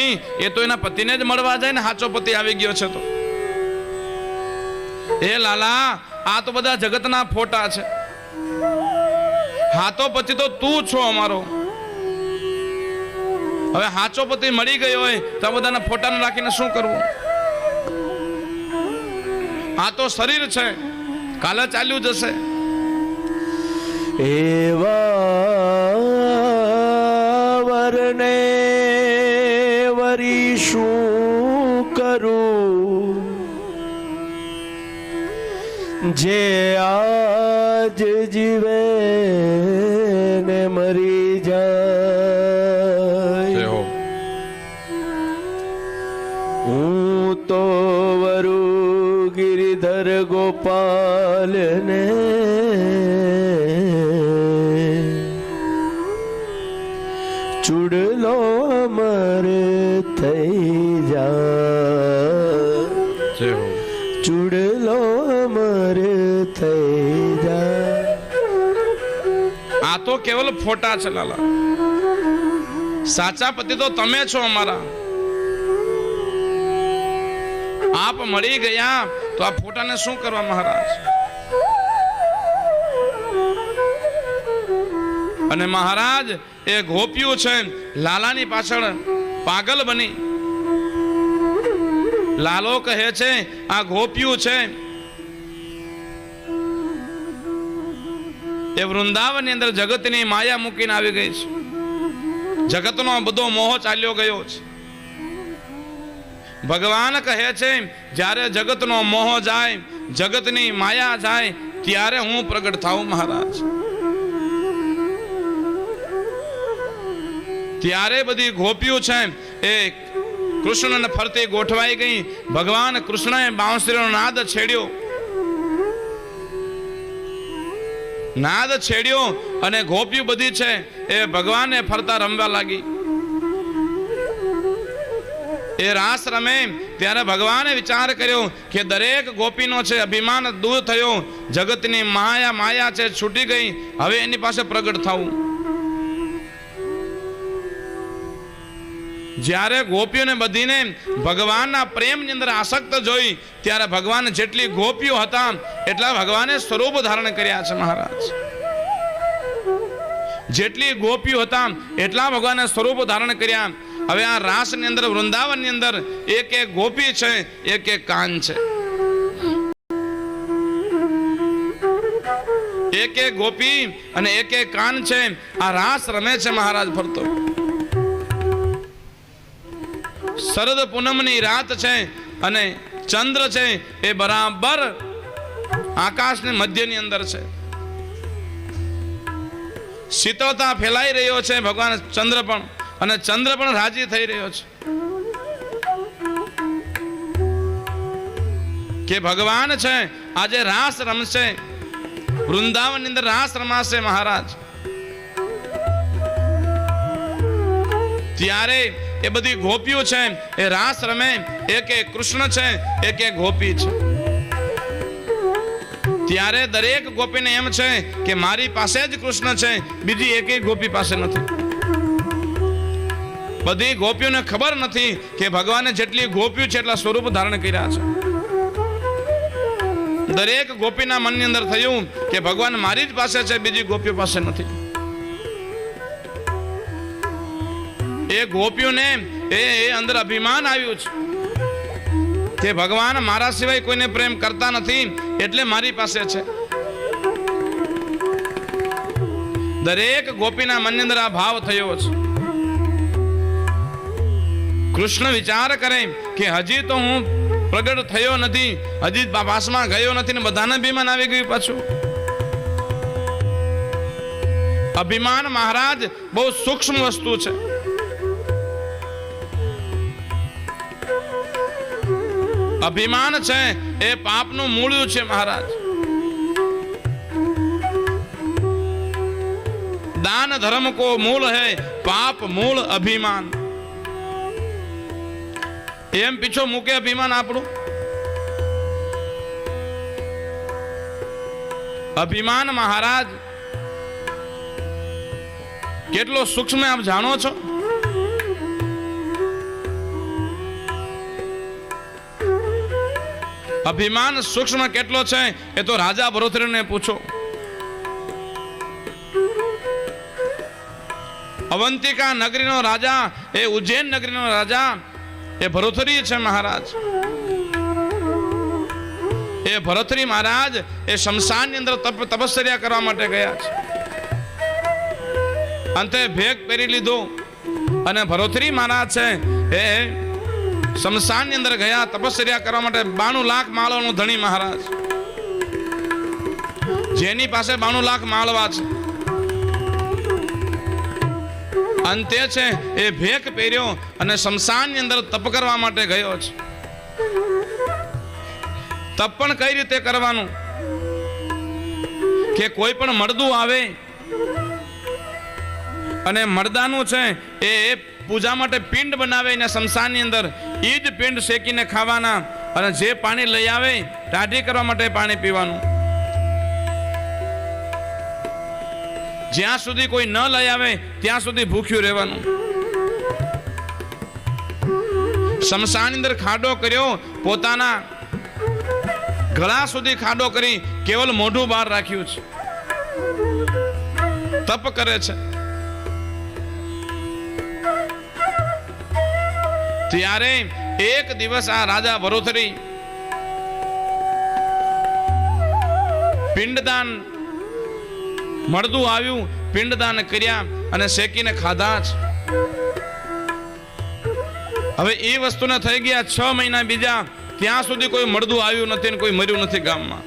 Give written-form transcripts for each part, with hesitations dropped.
નહીં, એ તો એના પતિને જ મળવા જાય ને, સાચો પતિ આવી ગયો છે તો. એ લાલા, આ તો બધા જગતના ફોટા છે. હાચો પતિ તો તું છો અમારો. હવે હાચો પતિ મળી ગયો હોય તો આ બધાના ફોટાને રાખીને શું કરવું? આ તો શરીર છે, કાલે ચાલ્યું જશે. એવા વરને વરી શું કરું, જે આજ જીવે ને મરી જાય. હું તો વરુ ગિરિધર ગોપાલ ને ચૂડલો અમર થઈ જા, ચૂડલો અમર થઈ જા. આ તો કેવલ ફોટા છે લાલા. સાચા પતિ તો તમે છો અમારા. આપ મળી ગયા તો આ ફોટાને શું કરવા મહારાજ? અને મહારાજ એ ગોપીઓ છે લાલાની પાછળ પાગલ બની. લાલો કહે છે આ ગોપીઓ છે એ વૃંદાવનની અંદર જગતની માયા મૂકીને આવી ગઈ છે. જગતનો બધો મોહ ચાલ્યો ગયો છે. ભગવાન કહે છે જ્યારે જગતનો મોહ જાય, જગતની માયા જાય, ત્યારે હું પ્રગટ થાઉં મહારાજ. ત્યારે બધી ગોપીઓ છે એ કૃષ્ણને ફરતી ગોઠવાઈ ગઈ. ભગવાન કૃષ્ણએ બાંસુરીનો નાદ છેડ્યો, નાદ છેડ્યો અને ગોપીઓ બધી છે એ ભગવાનને ફરતા રમવા લાગી. એ રાસ રમે ત્યારે ભગવાને વિચાર કર્યો કે દરેક ગોપીનો છે અભિમાન દૂર થયો, જગતની માયા છે છૂટી ગઈ, હવે એની પાસે પ્રગટ થવું. જ્યારે ગોપીઓને બધીને ભગવાનના પ્રેમની અંદર આસક્ત જોઈ ત્યારે ભગવાન જેટલી ગોપીઓ હતા એટલા ભગવાને સ્વરૂપ ધારણ કર્યા છે મહારાજ. જેટલી ગોપીઓ હતા એટલા ભગવાને સ્વરૂપ ધારણ કર્યા. હવે આ રાસની અંદર વૃંદાવનની અંદર એક એક ગોપી છે, એક એક કાન છે. એક એક ગોપી અને એક એક કાન છે. આ રાસ રમે છે મહારાજ ફરતો. શરદ પૂનમની રાત છે અને ચંદ્ર છે એ બરાબર આકાશની મધ્યની અંદર છે. શીતળતા ફેલાઈ રહ્યો છે ભગવાન ચંદ્ર પણ, અને ચંદ્ર પણ રાજી થઈ રહ્યો છે કે ભગવાન છે આજે રાસ રમશે, વૃંદાવનની અંદર રાસ રમાશે મહારાજ. ત્યારે એ બધી ગોપીઓ છે એ રાસ રમે. એક એક કૃષ્ણ છે, એક એક ગોપી છે. ત્યારે દરેક ગોપીને એમ છે કે મારી પાસે જ કૃષ્ણ છે, બીજી એક ગોપી પાસે નથી. બધી ગોપીઓને ખબર નથી કે ભગવાને જેટલી ગોપીઓ છે એટલા સ્વરૂપ ધારણ કર્યા છે. દરેક ગોપીના મનની અંદર થયું કે ભગવાન મારી જ પાસે છે, બીજી ગોપીઓ પાસે નથી. એ ગોપીઓને એ અંદર અભિમાન આવ્યું છે કે ભગવાન મારા સિવાય કોઈને પ્રેમ કરતા નથી એટલે મારી પાસે છે. દરેક ગોપીના મનની અંદર આ ભાવ થયો છે. કૃષ્ણ વિચાર કરે કે હજી તો હું પ્રગટ થયો નથી, હજી પાસમાં ગયો નથી ને બધાને અભિમાન આવી ગયું પાછું. અભિમાન મહારાજ બહુ સૂક્ષ્મ વસ્તુ છે. અભિમાન છે એ પાપનું મૂળ્યું છે મહારાજ. दान धर्म को मूल है, पाप मूल अभिमान. एम पीछो मूके अभिमान आपणु. अभिमान महाराज કેટલો સૂક્ષ્મ આપ જાણો છો. અભિમાન સૂક્ષ્મ કેટલો છે એ તો રાજા ભરોથરીને પૂછો. અવંતિકા નગરીનો રાજા, એ ઉજ્જૈન નગરીનો રાજા એ ભરોથરી છે મહારાજ. એ ભરોથરી મહારાજ એ શમશાનની અંદર તપશ્ચર્યા કરવા માટે ગયા છે. અંતે ભેગ પહેરી લીધો અને ભરોથરી મહારાજ છે એ શમશાનની અંદર ગયા તપશ્ચર્યા કરવા માટે. 92 લાખ માળોનો ધણી મહારાજ, જેની પાસે 92 લાખ માળવા છે. અંતે છે એ ભેખ પહેર્યો અને શમશાનની અંદર તપ કરવા માટે ગયો છે. તપ પણ કઈ રીતે કરવાનું કે કોઈ પણ મળદું આવે અને મળદાનું છે એ પૂજા માટે પિંડ બનાવે ને શમશાનની અંદર એ જ પિંડ શેકીને ખાવાના અને જે પાણી લઈ આવે ટાઢી કરવા માટે પાણી પીવાનું. જ્યાં સુધી કોઈ ન લઈ આવે ત્યાં સુધી ભૂખ્યું રહેવાનું. શમશાનની અંદર ખાડો કર્યો, પોતાના ગળા સુધી ખાડો કરી કેવલ મોઢું બહાર રાખ્યું છે. તપ કરે છે. ત્યારે એક દિવસ આ રાજા ભરોથરી પિંડદાન મળદું આવ્યું, પિંડદાન કર્યા અને શેકીને ખાધા છે. હવે એ વસ્તુને થઈ ગયા 6 મહિના બીજા, ત્યાં સુધી કોઈ મળદું આવ્યું નથી ને કોઈ મર્યું નથી ગામમાં.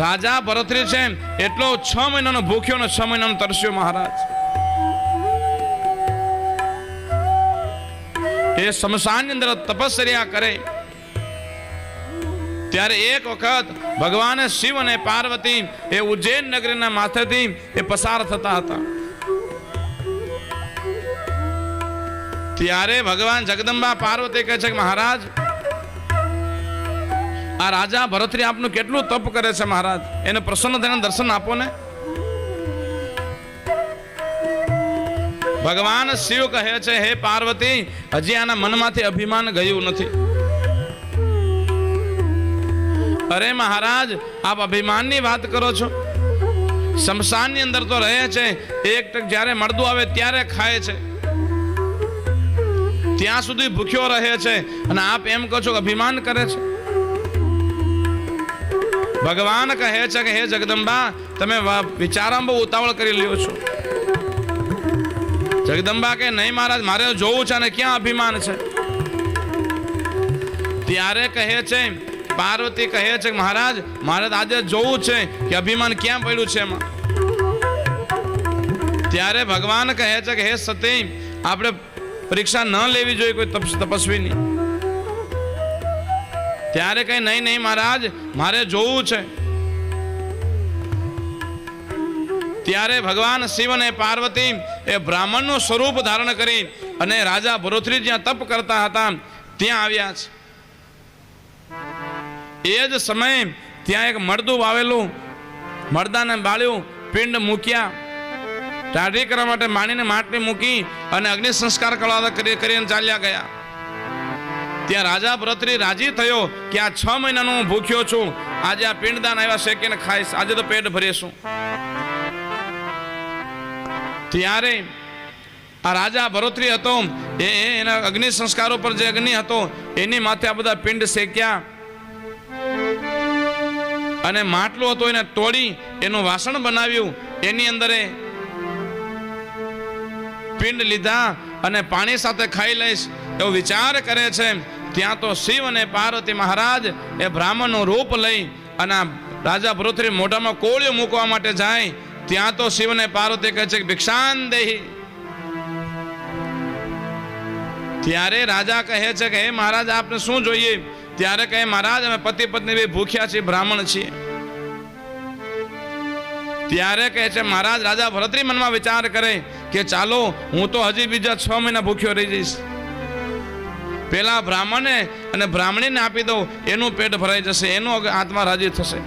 રાજા ભરોથરી છે એટલો 6 મહિનાનો ભૂખ્યો ને 6 મહિનાનો તરસ્યો મહારાજ. એ શમશાનની અંદર તપશ્ચર્યા કરે. ત્યારે એક વખત ભગવાન શિવ અને પાર્વતી એ ઉજ્જૈન નગરીના માથેથી એ પસાર થતા હતા. ત્યારે ભગવાન જગદંબા પાર્વતી કહે છે કે મહારાજ, આ રાજા ભરોથરી આપનું કેટલું તપ કરે છે મહારાજ, એને પ્રસન્ન થઈને દર્શન આપો ને. ભગવાન શિવ કહે છે હે પાર્વતી, હજી આના મનમાંથી અભિમાન ગયું નથી. અરે મહારાજ, આપ અભિમાનની વાત કરો છો? શમશાનની અંદર તો રહે છે, એક ટક જ્યારે મળદું આવે ત્યારે ખાય છે, ત્યાં સુધી ભૂખ્યો રહે છે અને આપ એમ કહો છો કે અભિમાન કરે છે. ભગવાન કહે છે કે હે જગદંબા, તમે વિચારમાં બહુ ઉતાવળ કરી લ્યો છો. જગદંબા કે નહીં મહારાજ, મારે જોવું છે અને ક્યાં અભિમાન છે. ત્યારે કહે છે પાર્વતી કહે છે કે મહારાજ, મારે આજે જોવું છે કે અભિમાન ક્યાં પડ્યું છે એમાં. ત્યારે ભગવાન કહે છે કે હે સતી, આપણે પરીક્ષા ન લેવી જોઈએ કોઈ તપસ્વીની. ત્યારે કઈ નહીં મહારાજ, મારે જોવું છે. ત્યારે ભગવાન શિવ અને પાર્વતી એ બ્રાહ્મણનું સ્વરૂપ ધારણ કરી અને રાજા ભરોથરી જ્યાં તપ કરતા હતા ત્યાં આવ્યા છે. એ જ સમયે ત્યાં એક મળદું વાવેલું, મળદાને બાળ્યું, પિંડ મૂક્યા, ટાઢી કરવા માટે માણીને માટલી મૂકી અને અગ્નિ સંસ્કાર કરીને ચાલ્યા ગયા. ત્યાં રાજા ભરોથરી રાજી થયો કે આ 6 મહિનાનો હું ભૂખ્યો છું, આજે આ પિંડદાન આવ્યા શેકીને ખાઈશ, આજે તો પેટ ભરીશું. ત્યારે આ રાજા ભરોથરી હતો એના અગ્નિ સંસ્કારો પર જે અગ્નિ હતો એની માથે આ બધા પિંડ શેક્યા અને માટલું હતું એને તોડી એનું વાસણ બનાવ્યું, એની અંદર પિંડ લીધા અને પાણી સાથે ખાઈ લઈશ એવો વિચાર કરે છે. ત્યાં તો શિવ અને પાર્વતી મહારાજ એ બ્રાહ્મણનું રૂપ લઈ અને રાજા ભરોથરી મોઢામાં કોળિયું મૂકવા માટે જાય. ત્યાં તો શિવ અને પાર્વતી કહે છે કે ભિક્ષાન દેહી. ત્યારે રાજા કહે છે કે હે મહારાજ, આપને શું જોઈએ? ત્યારે કહે મહારાજ, અમે પતિ પત્ની બે ભૂખ્યા છીએ, બ્રાહ્મણ છીએ. ત્યારે કહે છે મહારાજ, રાજા ભરોથરી મનમાં વિચાર કરે કે ચાલો, હું તો હજી બીજા 6 મહિના ભૂખ્યો રહી જઈશ. પેલા બ્રાહ્મણે અને બ્રાહ્મણીને આપી દઉં, એનું પેટ ભરાઈ જશે, એનો આત્મા રાજી થશે.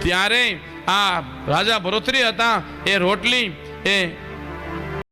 ત્યારે આ રાજા ભરોથરી હતા એ રોટલી એ